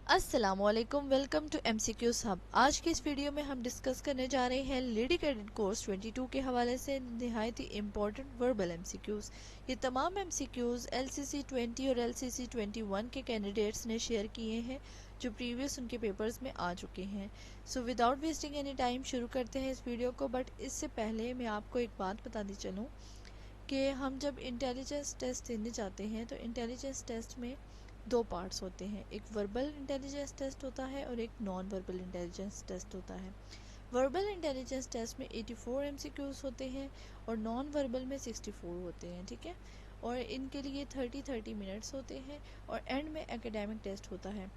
अस्सलामुअलैकुम, welcome to MCQs hub. आज की इस वीडियो में हम डिस्कस करने जा रहे हैं लेडी कैडेट कोर्स 22 के हवाले से निहायत ही इम्पोर्टेंट वर्बल MCQs। ये तमाम MCQs LCC 20 और LCC 21 के कैंडिडेट्स ने शेयर किए हैं जो प्रीवियस उनके पेपर्स में आ चुके हैं। So without wasting any time शुरू करते हैं इस वीडियो को। बट इससे पहले मैं आपको एक बात बताती चलूँ कि हम जब इंटेलिजेंस टेस्ट देने जाते हैं तो इंटेलिजेंस टेस्ट में दो पार्ट्स होते हैं, एक वर्बल इंटेलिजेंस टेस्ट होता है और एक नॉन वर्बल इंटेलिजेंस टेस्ट होता है। वर्बल इंटेलिजेंस टेस्ट में 84 MCQs होते हैं और नॉन वर्बल में 64 होते हैं, ठीक है। और इनके लिए 30 मिनट्स होते हैं और एंड में एकेडमिक टेस्ट होता है।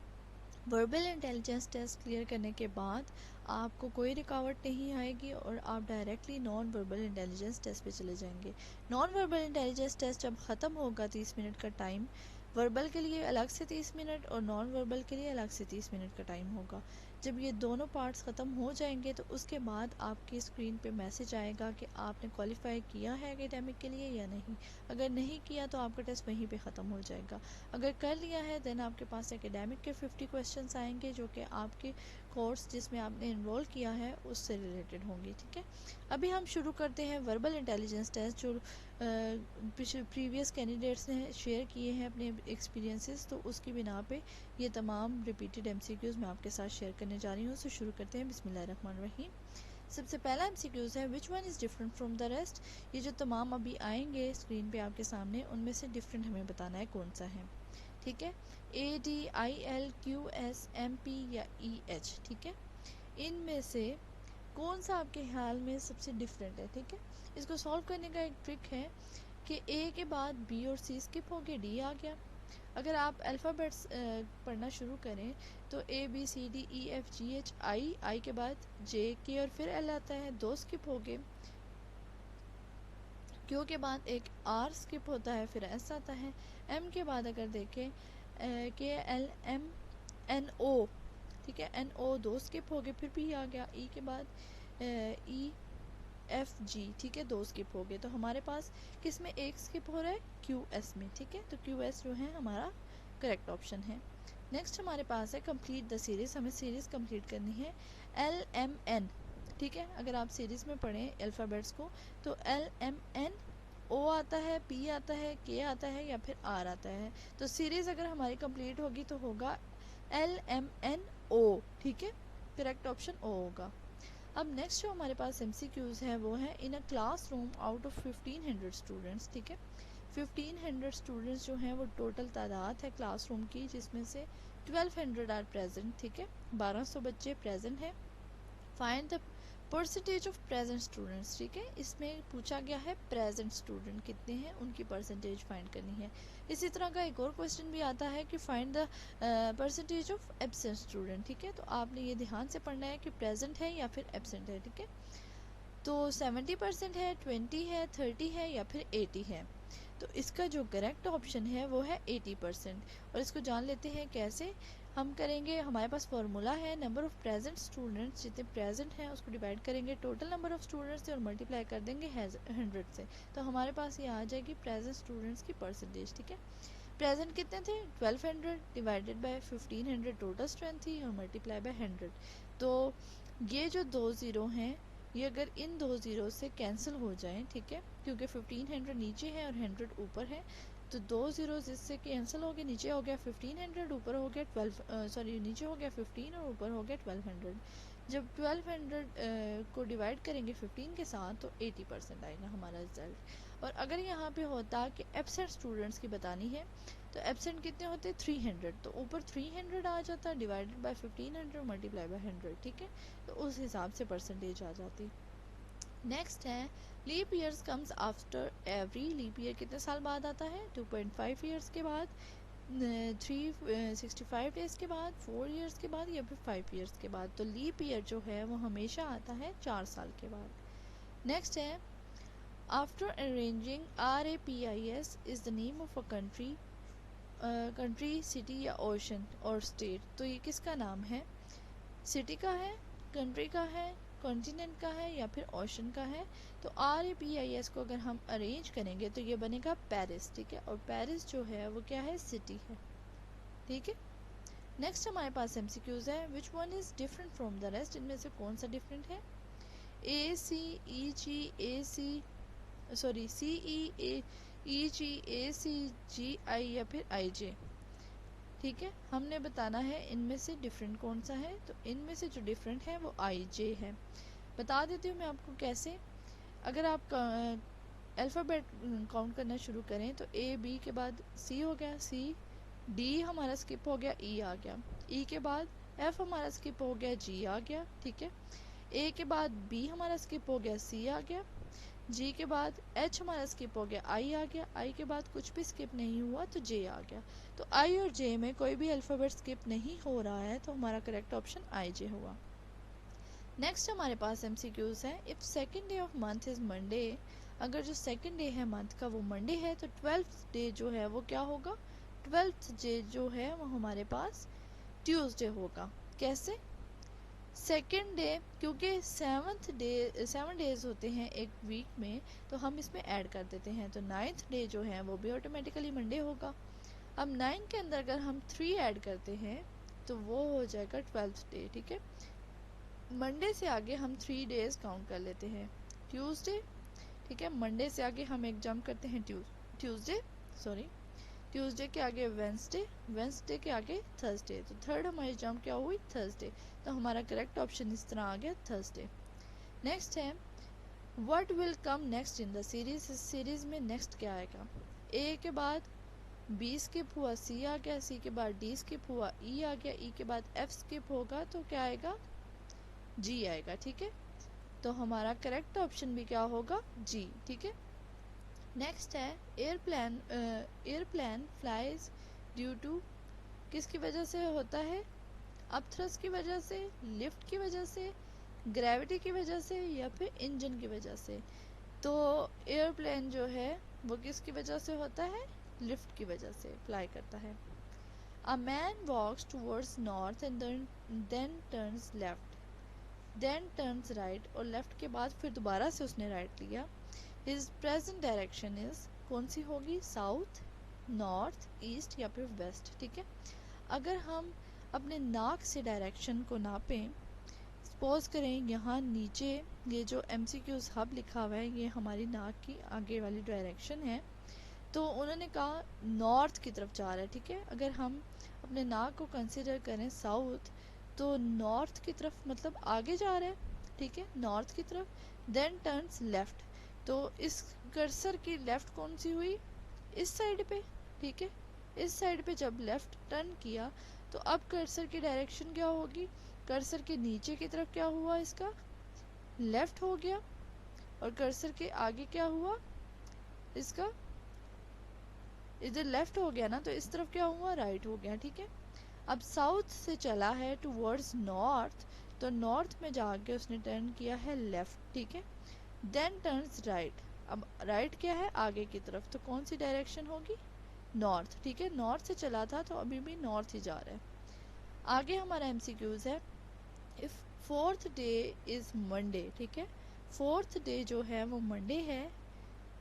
वर्बल इंटेलिजेंस टेस्ट क्लियर करने के बाद आपको कोई रुकावट नहीं आएगी और आप directly non verbal intelligence test पे चले जाएंगे। नॉन वर्बल इंटेलिजेंस टेस्ट जब ख़त्म होगा 30 मिनट का टाइम, वर्बल के लिए अलग से 30 मिनट और नॉन वर्बल के लिए अलग से 30 मिनट का टाइम होगा। जब ये दोनों पार्ट्स ख़त्म हो जाएंगे तो उसके बाद आपकी स्क्रीन पे मैसेज आएगा कि आपने क्वालिफाई किया है एकेडमिक के लिए या नहीं। अगर नहीं किया तो आपका टेस्ट वहीं पे ख़त्म हो जाएगा। अगर कर लिया है देन आपके पास एकेडमिक के 50 क्वेश्चंस आएंगे जो कि आपके कोर्स जिसमें आपने इनरोल किया है उससे रिलेटेड होंगे, ठीक है। अभी हम शुरू करते हैं वर्बल इंटेलिजेंस टेस्ट जो प्रीवियस कैंडिडेट्स ने शेयर किए हैं अपने एक्सपीरियंसेस, तो उसकी बिना पे ये तमाम रिपीटेड MCQs मैं आपके साथ शेयर करने जा रही हूँ। तो शुरू करते हैं। बिस्मिल्लाहिर्रहमानिर्रहीम। सबसे पहला MCQs है which one is different from the rest. ये जो तमाम अभी आएंगे स्क्रीन पे आपके सामने उनमें से डिफरेंट हमें बताना है कौन सा है, ठीक है। ADILQSMP या EH, ठीक है। इनमें से कौन सा आपके ख्याल में सबसे डिफरेंट है, ठीक है। इसको सॉल्व करने का एक ट्रिक है कि A के बाद B और C स्किप हो गए, D आ गया। अगर आप अल्फ़ाबेट्स पढ़ना शुरू करें तो ABCDEFGHI के बाद JK और फिर L आता है, दो स्किप हो गए। Q के बाद एक R स्किप होता है, फिर S आता है। M के बाद अगर देखें KLMNO, ठीक है, NO दो स्किप हो गए, फिर P आ गया। E के बाद EFG, ठीक है, दो स्किप हो गए। तो हमारे पास किस में एक स्किप हो रहा है, QS में, ठीक है। तो QS जो है हमारा करेक्ट ऑप्शन है। नेक्स्ट हमारे पास है कंप्लीट द सीरीज़, हमें सीरीज़ कंप्लीट करनी है। LMN, ठीक है। अगर आप सीरीज़ में पढ़ें अल्फ़ाबेट्स को तो LMN O आता है, P आता है, K आता है या फिर R आता है। तो सीरीज़ अगर हमारी कंप्लीट होगी तो होगा LMNO, ठीक है। करेक्ट ऑप्शन O होगा। अब नेक्स्ट जो हमारे पास MCQs है वो है in a class room out of 1500 students, ठीक है। 1500 स्टूडेंट्स जो हैं वो टोटल तादाद है क्लासरूम की, जिसमें से 1200 आर प्रेजेंट, ठीक है, 1200 बच्चे प्रेजेंट हैं। Find the percentage of present students, ठीक है। इसमें पूछा गया है प्रेजेंट स्टूडेंट कितने हैं, उनकी परसेंटेज फाइंड करनी है। इसी तरह का एक और क्वेश्चन भी आता है कि find the percentage of absent student, ठीक है। तो आपने ये ध्यान से पढ़ना है कि प्रेजेंट है या फिर एब्सेंट है, ठीक है। तो 70% है, 20 है, 30 है या फिर 80 है। तो इसका जो करेक्ट ऑप्शन है वो है 80%। और इसको जान लेते हैं कैसे हम करेंगे। हमारे पास फार्मूला है नंबर ऑफ़ प्रेजेंट स्टूडेंट्स, जितने प्रेजेंट हैं उसको डिवाइड करेंगे टोटल नंबर ऑफ़ स्टूडेंट्स से और मल्टीप्लाई कर देंगे 100 से। तो हमारे पास ये आ जाएगी प्रेजेंट स्टूडेंट्स की परसेंटेज, ठीक है। प्रेजेंट कितने थे, 1200 डिवाइडेड बाय 1500 टोटल स्ट्रेंथ थी और मल्टीप्लाई बाय 100। तो ये जो दो ज़ीरो हैं ये अगर इन दो ज़ीरो से कैंसिल हो जाएं, ठीक है, क्योंकि 1500 नीचे है और 100 ऊपर है, तो दो ज़ीरो इससे कैंसिल हो गए। नीचे हो गया 1500, ऊपर हो गया 12, नीचे हो गया 15 और ऊपर हो गया 1200। जब 1200 को डिवाइड करेंगे 15 के साथ तो 80% आएगा हमारा रिज़ल्ट। और अगर यहाँ पे होता कि एब्सेंट स्टूडेंट्स की बतानी है तो एब्सेंट कितने होते, 300, तो ऊपर 300 आ जाता डिवाइडेड बाय 1500 मल्टीप्लाई बाय 100, ठीक है। तो उस हिसाब से परसेंटेज आ जाती। नेक्स्ट है leap years comes after every. Leap year कितने साल बाद आता है, 2.5 ईयर्स के बाद, 365 डेज़ के बाद, 4 ईयर्स के बाद या फिर 5 ईयर्स के बाद। तो लीप ईयर जो है वो हमेशा आता है 4 साल के बाद। नेक्स्ट है after arranging RAPIS is the name of a country, country, city या ओशन और स्टेट। तो ये किसका नाम है, सिटी का है, कंट्री का है, कॉन्टिनेंट का है या फिर ओशन का है। तो RAPIS को अगर हम अरेंज करेंगे तो ये बनेगा पेरिस, ठीक है। और पेरिस जो है वो क्या है, सिटी है, ठीक है। नेक्स्ट हमारे पास एमसीक्यूज है, which one is different from the rest, इनमें से कौन सा डिफरेंट है। ए सी ई जी ए सी सॉरी सी ई जी ए सी जी आई या फिर आई जे। ठीक है, हमने बताना है इनमें से डिफरेंट कौन सा है, तो इनमें से जो डिफरेंट है वो आई जे है। बता देती हूँ मैं आपको कैसे। अगर आप अल्फ़ाबेट काउंट करना शुरू करें तो ए बी के बाद सी हो गया, सी डी हमारा स्किप हो गया, ई आ गया, ई के बाद एफ हमारा स्किप हो गया, जी आ गया। ठीक है, ए के बाद बी हमारा स्किप हो गया, सी आ गया, जी के बाद एच हमारा स्किप हो गया, आई आ गया, आई के बाद कुछ भी स्किप नहीं हुआ तो जे आ गया। तो आई और जे में कोई भी अल्फ़ाबेट स्किप नहीं हो रहा है, तो हमारा करेक्ट ऑप्शन आई जे हुआ। नेक्स्ट हमारे पास एमसीक्यूज है, if second day of month is Monday, अगर जो सेकेंड डे है मंथ का वो मंडे है तो 12th डे जो है वो क्या होगा, 12th डे जो है वो हमारे पास ट्यूसडे होगा। कैसे, सेकेंड डे, क्योंकि 7 डेज होते हैं एक वीक में, तो हम इसमें ऐड कर देते हैं, तो 9th डे जो है वो भी ऑटोमेटिकली मंडे होगा। अब 9 के अंदर अगर हम 3 ऐड करते हैं तो वो हो जाएगा 12th डे। ठीक है, मंडे से आगे हम 3 डेज काउंट कर लेते हैं, ट्यूसडे। ठीक है, मंडे से आगे हम एक जंप करते हैं ट्यूसडे ट्यूसडे के आगे वेंसडे, वेंसडे के आगे थर्सडे, तो थर्ड हमारी जंप क्या हुई, थर्सडे। तो हमारा करेक्ट ऑप्शन इस तरह आ गया, थर्सडे। नेक्स्ट है, what will come next in the series, इस सीरीज में नेक्स्ट क्या आएगा। ए के बाद बी स्किप हुआ, सी आ गया, सी के बाद डी स्किप हुआ, ई आ गया, ई के बाद एफ स्किप होगा, तो क्या आएगा, जी आएगा। ठीक है, तो हमारा करेक्ट ऑप्शन भी क्या होगा, जी। ठीक है, नेक्स्ट है, एयरप्लेन फ्लाइज ड्यू टू, किसकी वजह से होता है, अपथ्रस्ट की वजह से, लिफ्ट की वजह से, ग्रेविटी की वजह से, या फिर इंजन की वजह से। तो एयरप्लेन जो है वो किसकी वजह से होता है, लिफ्ट की वजह से फ्लाई करता है। A man walks towards north and then turns left, then turns right, और लेफ्ट के बाद फिर दोबारा से उसने राइट लिया। हिज प्रेजेंट डायरेक्शन इज, कौन सी होगी, साउथ, नॉर्थ, ईस्ट या फिर वेस्ट। ठीक है, अगर हम अपने नाक से डायरेक्शन को नापें, सपोज करें यहाँ नीचे ये जो MCQs हब लिखा हुआ है ये हमारी नाक की आगे वाली डायरेक्शन है, तो उन्होंने कहा नॉर्थ की तरफ जा रहा है। ठीक है, अगर हम अपने नाक को कंसिडर करें साउथ, तो नॉर्थ की तरफ मतलब आगे जा रहा है। ठीक है, नॉर्थ की तरफ, देन टर्न्स लेफ्ट, तो इस कर्सर की लेफ़्ट कौन सी हुई, इस साइड पे। ठीक है, इस साइड पे जब लेफ़्ट टर्न किया तो अब कर्सर की डायरेक्शन क्या होगी, कर्सर के नीचे की तरफ क्या हुआ, इसका लेफ़्ट हो गया, और कर्सर के आगे क्या हुआ, इसका इधर लेफ़्ट हो गया ना, तो इस तरफ क्या हुआ, राइट हो गया। ठीक है, अब साउथ से चला है टूवर्ड्स नॉर्थ, तो नॉर्थ में जाके उसने टर्न किया है लेफ़्ट। ठीक है, देन टर्न्स राइट, अब राइट क्या है, आगे की तरफ, तो कौन सी डायरेक्शन होगी, नॉर्थ। ठीक है, नॉर्थ से चला था तो अभी भी नॉर्थ ही जा रहा है। आगे हमारा MCQs है, if fourth day is Monday. ठीक है, फोर्थ डे जो है वो मंडे है,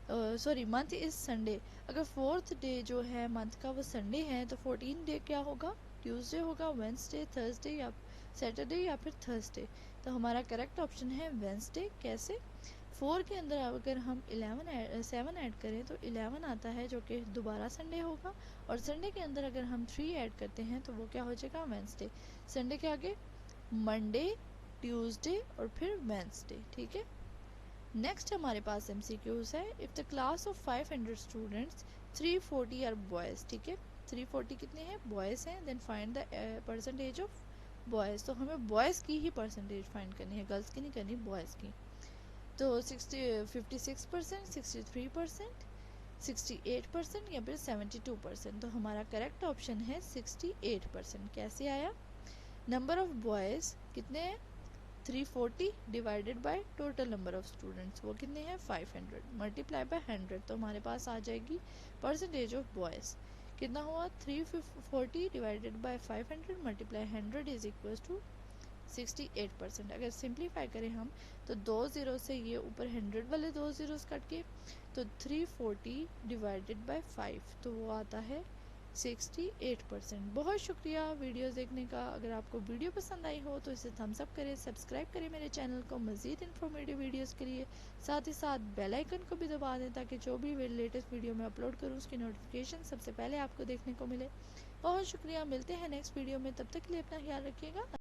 सॉरी मंथ इज़ संडे, अगर फोर्थ डे जो है मंथ का वो संडे है तो 14 डे क्या होगा, ट्यूसडे होगा, वेंसडे, थर्सडे या सैटरडे या फिर थर्सडे। तो हमारा करेक्ट ऑप्शन है वेंसडे। कैसे, 4 के अंदर अगर हम 7 ऐड करें तो 11 आता है, जो कि दोबारा संडे होगा, और संडे के अंदर अगर हम 3 ऐड करते हैं तो वो क्या हो जाएगा, वेंसडे। संडे के आगे मंडे, ट्यूसडे और फिर वेंसडे। ठीक है, नेक्स्ट हमारे पास MCQs है, if the class of 500 students 340 are boys. ठीक है, 340 कितने हैं, बॉयज़ हैं, then find the percentage of boys, तो हमें बॉयज़ की ही परसेंटेज फाइंड करनी है, गर्ल्स की नहीं करनी, बॉयज़ की। तो 56%, 63%, 68% या फिर 72%, तो हमारा करेक्ट ऑप्शन है 68%। कैसे आया, नंबर ऑफ बॉयज़ कितने हैं, 340 divided by total number of students, वो कितने हैं, 500, मल्टीप्लाई बाय 100, तो हमारे पास आ जाएगी परसेंटेज ऑफ बॉयज़, कितना हुआ, 340 divided by 500 multiply 100 is equal to 68%। अगर सिंप्लीफाई करें हम तो 2 ज़ीरो से ये ऊपर 100 वाले 2 ज़ीरोस कट के, तो 340 डिवाइडेड बाय 5, तो वो आता है 68%। बहुत शुक्रिया वीडियोस देखने का। अगर आपको वीडियो पसंद आई हो तो इसे थम्स अप करें, सब्सक्राइब करें मेरे चैनल को मज़ीद इन्फॉर्मेटिव वीडियोस के लिए। साथ ही साथ बेल आइकन को भी दबा दें ताकि जो भी लेटेस्ट वीडियो मैं अपलोड करूँ उसकी नोटिफिकेशन सबसे पहले आपको देखने को मिले। बहुत शुक्रिया, मिलते हैं नेक्स्ट वीडियो में, तब तक के लिए अपना ख्याल रखिएगा।